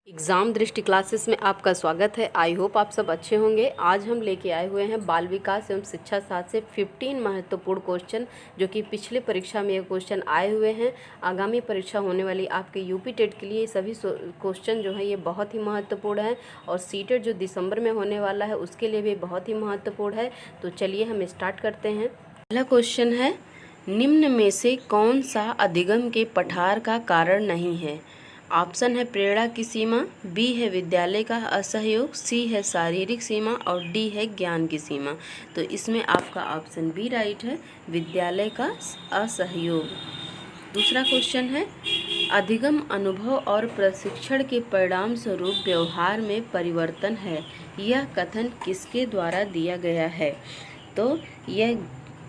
Exam दृष्टि classes में आपका स्वागत है। आई होप आप सब अच्छे होंगे। आज हम लेके आए हुए हैं बाल विकास एवं शिक्षा शास्त्र से 15 महत्वपूर्ण क्वेश्चन, जो कि पिछले परीक्षा में ये क्वेश्चन आए हुए हैं। आगामी परीक्षा होने वाली आपके यूपी टेट के लिए सभी क्वेश्चन जो है ये बहुत ही महत्वपूर्ण है, और सीटेट जो दिसंबर में होने वाला है उसके लिए भी बहुत ही महत्वपूर्ण है। तो चलिए हम स्टार्ट करते हैं। पहला क्वेश्चन है, निम्न में से कौन सा अधिगम के पठार का कारण नहीं है? ऑप्शन है प्रेरणा की सीमा, बी है विद्यालय का असहयोग, सी है शारीरिक सीमा और डी है ज्ञान की सीमा। तो इसमें आपका ऑप्शन बी राइट है, विद्यालय का असहयोग। दूसरा क्वेश्चन है, अधिगम अनुभव और प्रशिक्षण के परिणाम स्वरूप व्यवहार में परिवर्तन है, यह कथन किसके द्वारा दिया गया है? तो यह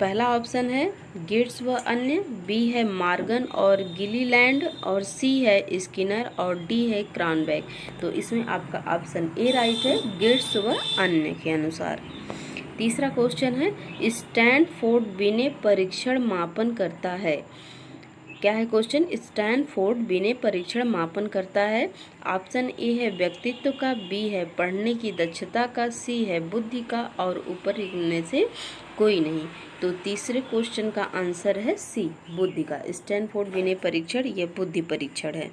पहला ऑप्शन है गेट्स व अन्य, बी है मार्गन और गिलीलैंड और सी है स्किनर और डी है क्रॉनबेक। तो इसमें आपका ऑप्शन ए राइट है, गेट्स व अन्य के अनुसार। तीसरा क्वेश्चन है, स्टैनफोर्ड बिने परीक्षण मापन करता है। क्या है क्वेश्चन? स्टैनफोर्ड बिने परीक्षण मापन करता है। ऑप्शन ए है व्यक्तित्व का, बी है पढ़ने की दक्षता का, सी है बुद्धि का और ऊपर इनमें से कोई नहीं। तो तीसरे क्वेश्चन का आंसर है सी, बुद्धि का। स्टैनफोर्ड बिने परीक्षण ये बुद्धि परीक्षण है।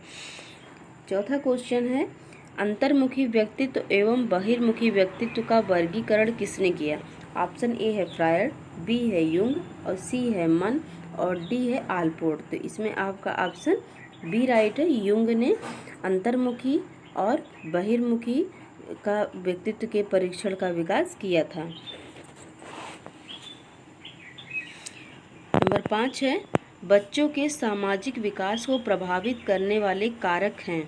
चौथा क्वेश्चन है, अंतर्मुखी व्यक्तित्व एवं बहिर्मुखी व्यक्तित्व का वर्गीकरण किसने किया? ऑप्शन ए है फ्रायड, बी है युंग और सी है मन और डी है आलपोर्ट। तो इसमें आपका ऑप्शन बी राइट है, युंग ने अंतर्मुखी और बहिर्मुखी का व्यक्तित्व के परीक्षण का विकास किया था। नंबर 5 है, बच्चों के सामाजिक विकास को प्रभावित करने वाले कारक हैं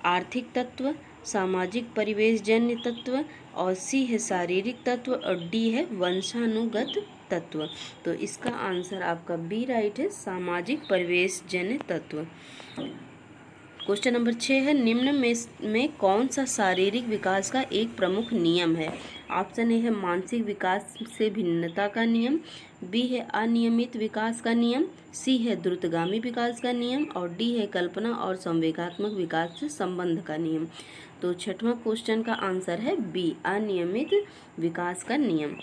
आर्थिक तत्व, सामाजिक परिवेशजन्य तत्व और सी है शारीरिक तत्व और डी है वंशानुगत तत्व। तो इसका आंसर आपका बी राइट है, सामाजिक परिवेशजन्य तत्व। क्वेश्चन नंबर 6 है, निम्न में कौन सा शारीरिक विकास का एक प्रमुख नियम है? ऑप्शन ए है मानसिक विकास से भिन्नता का नियम, बी है अनियमित विकास का नियम, सी है द्रुतगामी विकास का नियम और डी है कल्पना और संवेगात्मक विकास से संबंध का नियम। तो छठवां क्वेश्चन का आंसर है बी, अनियमित विकास का नियम।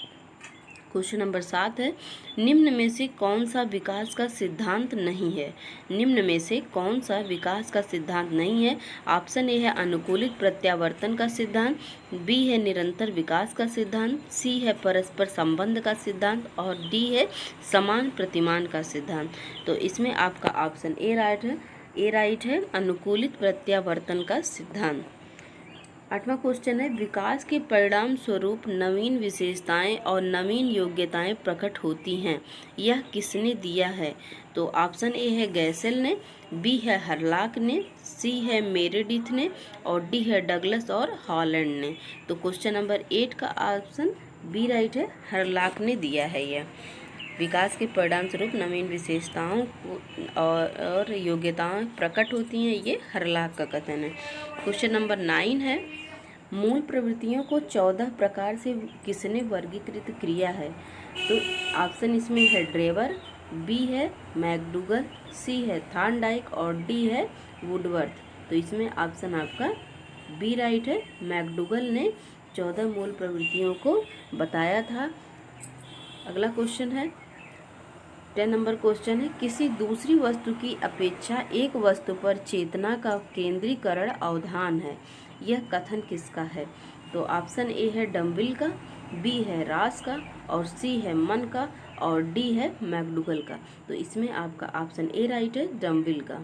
क्वेश्चन नंबर 7 है, निम्न में से कौन सा विकास का सिद्धांत नहीं है? निम्न में से कौन सा विकास का सिद्धांत नहीं है? ऑप्शन ए है अनुकूलित प्रत्यावर्तन का सिद्धांत, बी है निरंतर विकास का सिद्धांत, सी है परस्पर संबंध का सिद्धांत और डी है समान प्रतिमान का सिद्धांत। तो इसमें आपका ऑप्शन ए राइट है, अनुकूलित प्रत्यावर्तन का सिद्धांत। 8वां क्वेश्चन है, विकास के परिणाम स्वरूप नवीन विशेषताएं और नवीन योग्यताएं प्रकट होती हैं, यह किसने दिया है? तो ऑप्शन ए है गैसेल ने, बी है हरलाक ने, सी है मेरेडिथ ने और डी है डगलस और हॉलैंड ने। तो क्वेश्चन नंबर 8 का ऑप्शन बी राइट है, हरलाक ने दिया है। यह विकास के परिणाम स्वरूप नवीन विशेषताओं और योग्यताएं प्रकट होती हैं, ये हरलाक का कथन है। क्वेश्चन नंबर 9 है, मूल प्रवृत्तियों को 14 प्रकार से किसने वर्गीकृत किया है? तो ऑप्शन इसमें है ड्रेवर, बी है मैकडूगल, सी है थॉर्नडाइक और डी है वुडवर्थ। तो इसमें ऑप्शन आपका बी राइट है, मैकडूगल ने 14 मूल प्रवृत्तियों को बताया था। अगला क्वेश्चन है 10 नंबर क्वेश्चन है, किसी दूसरी वस्तु की अपेक्षा एक वस्तु पर चेतना का केंद्रीकरण अवधान है, यह कथन किसका है? तो ऑप्शन ए है डम्बिल का, बी है रास का और सी है मन का और डी है मैकडूगल का। तो इसमें आपका ऑप्शन ए राइट है, डम्बिल का।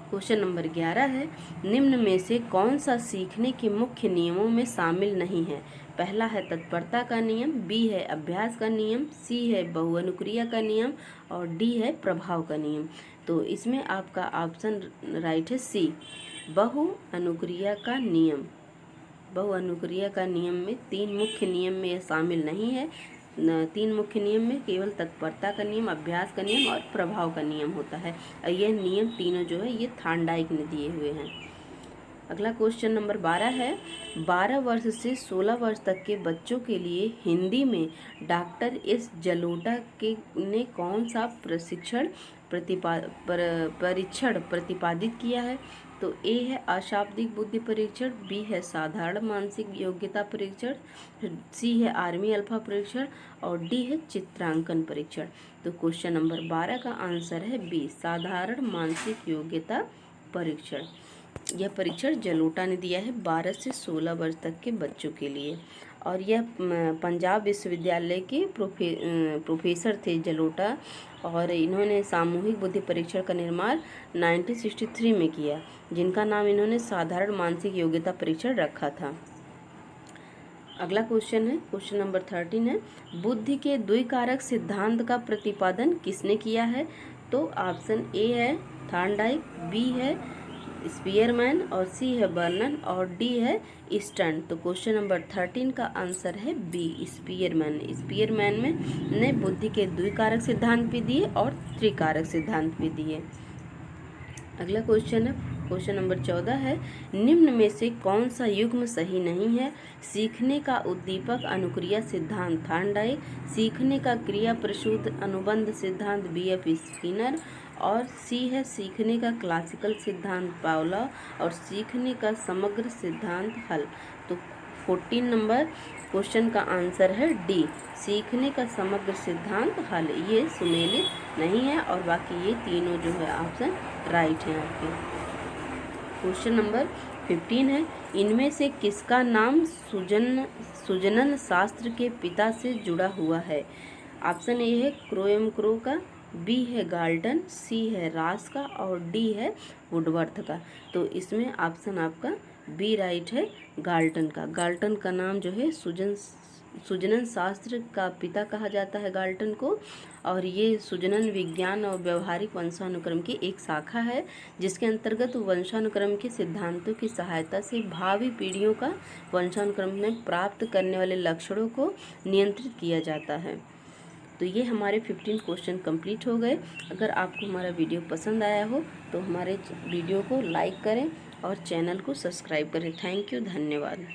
क्वेश्चन नंबर 11 है, निम्न में से कौन सा सीखने के मुख्य नियमों में शामिल नहीं है? पहला है तत्परता का नियम, बी है अभ्यास का नियम, सी है बहुअनुक्रिया का नियम और डी है प्रभाव का नियम। तो इसमें आपका ऑप्शन राइट है सी, बहुअनुक्रिया का नियम। बहुअनुक्रिया का नियम में 3 मुख्य नियम में यह शामिल नहीं है। 3 मुख्य नियम में केवल तत्परता का नियम, अभ्यास का नियम और प्रभाव का नियम होता है। और यह नियम तीनों जो है ये थॉर्नडाइक ने दिए हुए हैं। अगला क्वेश्चन नंबर 12 है, 12 वर्ष से 16 वर्ष तक के बच्चों के लिए हिंदी में डॉक्टर एस जलोटा ने कौन सा परीक्षण प्रतिपादित किया है? तो ए है अशाब्दिक बुद्धि परीक्षण, बी है साधारण मानसिक योग्यता परीक्षण, सी है आर्मी अल्फा परीक्षण और डी है चित्रांकन परीक्षण। तो क्वेश्चन नंबर 12 का आंसर है बी, साधारण मानसिक योग्यता परीक्षण। यह परीक्षण जलोटा ने दिया है 12 से 16 वर्ष तक के बच्चों के लिए, और यह पंजाब विश्वविद्यालय के प्रोफेसर थे जलोटा, और इन्होंने सामूहिक बुद्धि परीक्षण का निर्माण 1963 में किया, जिनका नाम इन्होंने साधारण मानसिक योग्यता परीक्षण रखा था। अगला क्वेश्चन है, क्वेश्चन नंबर 13 है, बुद्धि के द्विकारक सिद्धांत का प्रतिपादन किसने किया है? तो ऑप्शन ए है थॉर्नडाइक, बी है स्पीयरमैन और सी है बर्नन और डी है ईस्टर्न। तो क्वेश्चन नंबर 13 का आंसर है बी, स्पीयरमैन। स्पीयरमैन में ने बुद्धि के द्विकारक सिद्धांत भी दिए और त्रिकारक सिद्धांत भी दिए। अगला क्वेश्चन है, क्वेश्चन नंबर 14 है, निम्न में से कौन सा युग्म सही नहीं है? सीखने का उद्दीपक अनुक्रिया सिद्धांत थॉर्नडाइक, सीखने का क्रिया प्रसूत अनुबंध सिद्धांत BF स्किनर और सी है सीखने का क्लासिकल सिद्धांत पावलोव और सीखने का समग्र सिद्धांत हल। तो 14 नंबर क्वेश्चन का आंसर है डी, सीखने का समग्र सिद्धांत हल। ये सुमेलित नहीं है और बाकी ये तीनों जो है ऑप्शन राइट हैं आपके। क्वेश्चन नंबर 15 है, इनमें से किसका नाम सुजनन शास्त्र के पिता से जुड़ा हुआ है? ऑप्शन ए है क्रोएमक्रो का, बी है गाल्टन, सी है रास का और डी है वुडवर्थ का। तो इसमें ऑप्शन आपका बी राइट है, गाल्टन का। गाल्टन का नाम जो है सुजनन शास्त्र का पिता कहा जाता है गाल्टन को, और ये सुजनन विज्ञान और व्यवहारिक वंशानुक्रम की एक शाखा है, जिसके अंतर्गत वंशानुक्रम के सिद्धांतों की सहायता से भावी पीढ़ियों का वंशानुक्रम में प्राप्त करने वाले लक्षणों को नियंत्रित किया जाता है। तो ये हमारे 15 क्वेश्चन कंप्लीट हो गए। अगर आपको हमारा वीडियो पसंद आया हो तो हमारे वीडियो को लाइक करें और चैनल को सब्सक्राइब करें। थैंक यू, धन्यवाद।